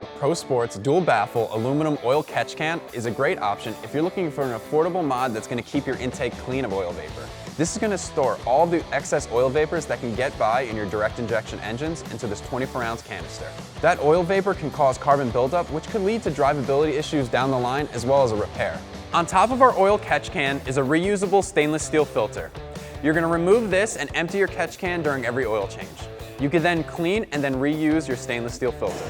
Prosport's dual baffle aluminum oil catch can is a great option if you're looking for an affordable mod that's going to keep your intake clean of oil vapor. This is going to store all the excess oil vapors that can get by in your direct injection engines into this 24-ounce canister. That oil vapor can cause carbon buildup, which could lead to drivability issues down the line as well as a repair. On top of our oil catch can is a reusable stainless steel filter. You're going to remove this and empty your catch can during every oil change. You can then clean and then reuse your stainless steel filter.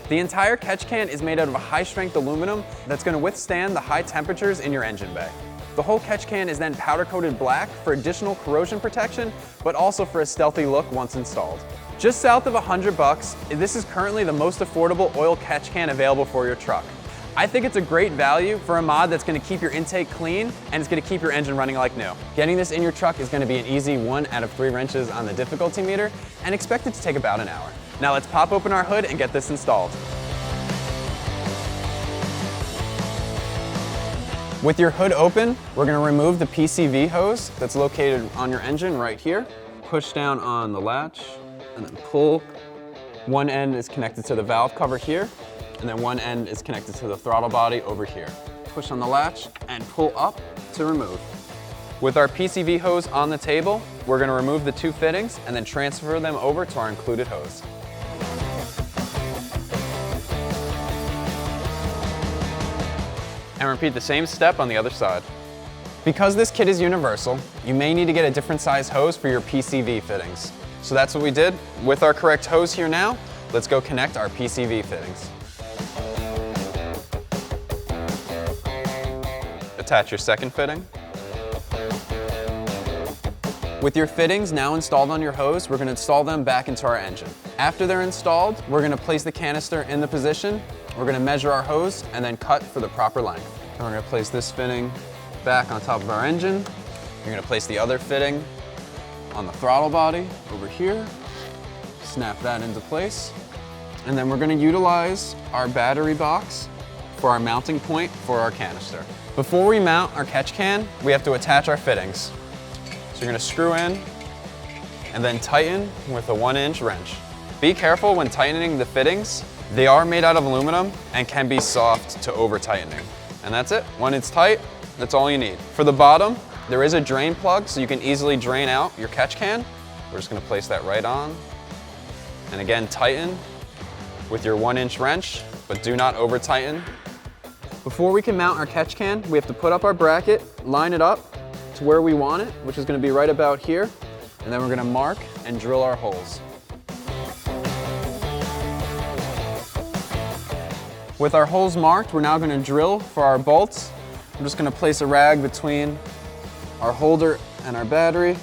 The entire catch can is made out of a high-strength aluminum that's going to withstand the high temperatures in your engine bay. The whole catch can is then powder-coated black for additional corrosion protection, but also for a stealthy look once installed. Just south of $100, this is currently the most affordable oil catch can available for your truck. I think it's a great value for a mod that's going to keep your intake clean and it's going to keep your engine running like new. Getting this in your truck is going to be an easy 1 out of 3 wrenches on the difficulty meter and expect it to take about an hour. Now let's pop open our hood and get this installed. With your hood open, we're going to remove the PCV hose that's located on your engine right here. Push down on the latch and then pull. One end is connected to the valve cover here, and then one end is connected to the throttle body over here. Push on the latch and pull up to remove. With our PCV hose on the table, we're going to remove the 2 fittings and then transfer them over to our included hose. And repeat the same step on the other side. Because this kit is universal, you may need to get a different size hose for your PCV fittings. So that's what we did. With our correct hose here now, let's go connect our PCV fittings. Attach your second fitting. With your fittings now installed on your hose, we're going to install them back into our engine. After they're installed, we're going to place the canister in the position. We're going to measure our hose and then cut for the proper length. And we're going to place this fitting back on top of our engine. You're going to place the other fitting on the throttle body over here. Snap that into place. And then we're going to utilize our battery box for our mounting point for our canister. Before we mount our catch can, we have to attach our fittings. So you're going to screw in and then tighten with a 1-inch wrench. Be careful when tightening the fittings. They are made out of aluminum and can be soft to over-tightening. And that's it. When it's tight, that's all you need. For the bottom, there is a drain plug so you can easily drain out your catch can. We're just going to place that right on. And again, tighten with your 1-inch wrench, but do not over-tighten. Before we can mount our catch can, we have to put up our bracket, line it up to where we want it, which is going to be right about here. And then we're going to mark and drill our holes. With our holes marked, we're now going to drill for our bolts. I'm just going to place a rag between our holder and our battery.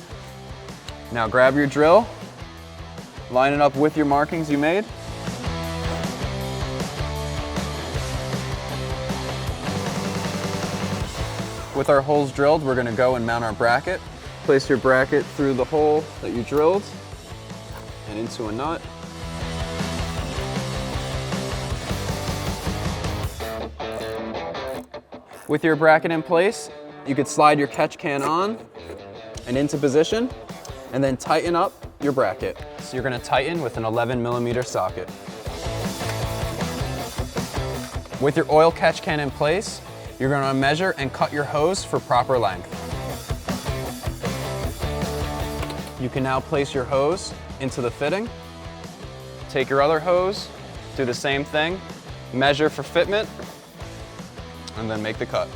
Now grab your drill, line it up with your markings you made. With our holes drilled, we're going to go and mount our bracket. Place your bracket through the hole that you drilled and into a nut. With your bracket in place, you could slide your catch can on and into position, and then tighten up your bracket. So you're going to tighten with an 11mm socket. With your oil catch can in place, you're going to measure and cut your hose for proper length. You can now place your hose into the fitting. Take your other hose, do the same thing, measure for fitment, and then make the cut.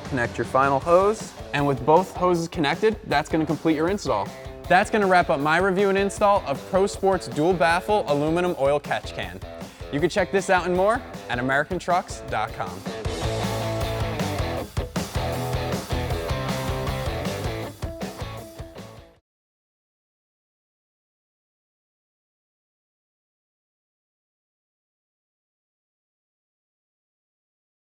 Connect your final hose, and with both hoses connected, that's going to complete your install. That's going to wrap up my review and install of Prosport's dual baffle aluminum oil catch can. You can check this out and more at AmericanTrucks.com.